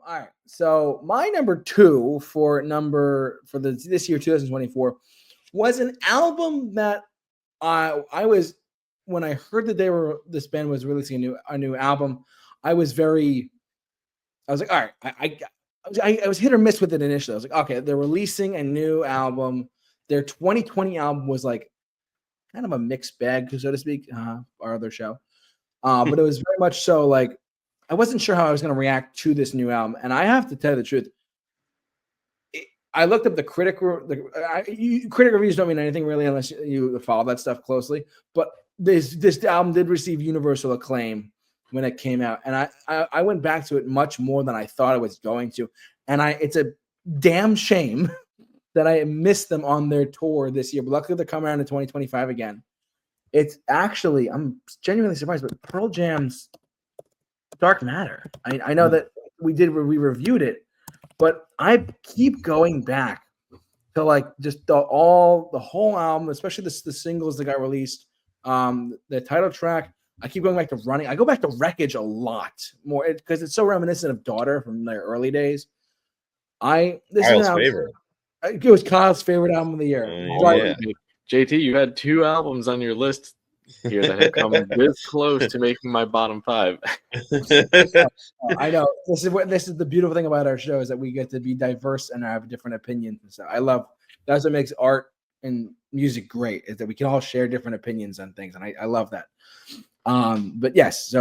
All right. So my number two for this year 2024 was an album that I was when I heard that this band was releasing a new album. I was very I was like, all right, I was hit or miss with it initially. I was like, okay, they're releasing a new album. Their 2020 album was like kind of a mixed bag, so to speak. Our other show, but it was very much so like I wasn't sure how I was going to react to this new album, and I have to tell you the truth. I looked up the critic reviews don't mean anything really unless you follow that stuff closely. But this album did receive universal acclaim when it came out, and I went back to it much more than I thought I was going to, and it's a damn shame that I missed them on their tour this year. But luckily, they're coming around in 2025 again. It's actually I'm genuinely surprised, but Pearl Jam's Dark Matter. I know that we reviewed it. But I keep going back to like just the whole album, especially the singles that got released. The title track. I keep going back to Running. I go back to Wreckage a lot more because it's so reminiscent of Daughter from their early days. Kyle's favorite. It was Kyle's favorite album of the year. Yeah. JT, you had two albums on your list here that have come this close to making my bottom five. I know this is the beautiful thing about our show is that we get to be diverse and have different opinions. And so that's what makes art and music great is that we can all share different opinions on things, and I love that. But yes,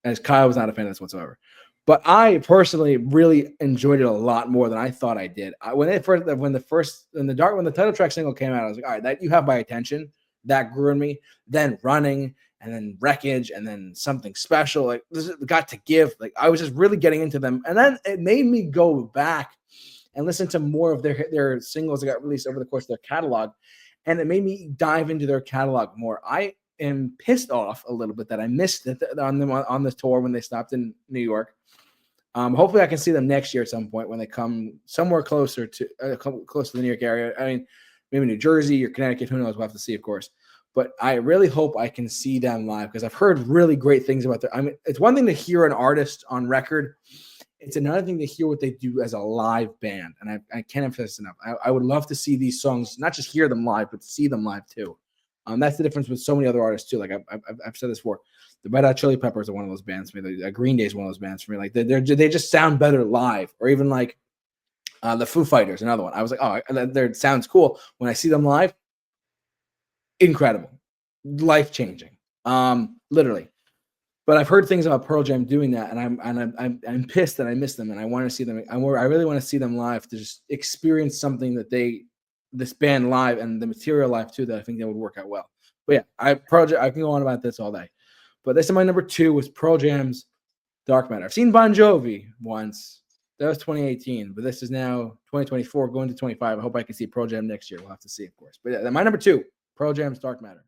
as Kyle was not a fan of this whatsoever, but I personally really enjoyed it a lot more than I thought I did. When the title track single came out, I was like, all right, that you have my attention. That grew in me. Then Running, and then Wreckage, and then Something Special. Like this got to give. Like I was just really getting into them, and then it made me go back and listen to more of their singles that got released over the course of their catalog, and it made me dive into their catalog more. I am pissed off a little bit that I missed it on them on this tour when they stopped in New York. Hopefully, I can see them next year at some point when they come somewhere closer to the New York area. I mean, maybe New Jersey or Connecticut. Who knows? We'll have to see, of course. But I really hope I can see them live because I've heard really great things about them. I mean, it's one thing to hear an artist on record. It's another thing to hear what they do as a live band. And I can't emphasize enough. I would love to see these songs, not just hear them live, but see them live too. That's the difference with so many other artists too. Like I've said this before. The Red Hot Chili Peppers are one of those bands for me. Green Day is one of those bands for me. Like they just sound better live, or even like the Foo Fighters, another one. I was like, oh, that sounds cool. When I see them live, incredible, life-changing, literally. But I've heard things about Pearl Jam doing that, and I'm pissed that I missed them, and I want to see them. I really want to see them live to just experience something that this band live and the material live too. That I think that would work out well. But yeah, I can go on about this all day. But this is my number two was Pearl Jam's Dark Matter. I've seen Bon Jovi once. That was 2018, but this is now 2024, going to 25. I hope I can see Pearl Jam next year. We'll have to see, of course. But yeah, my number two, Pearl Jam's Dark Matter.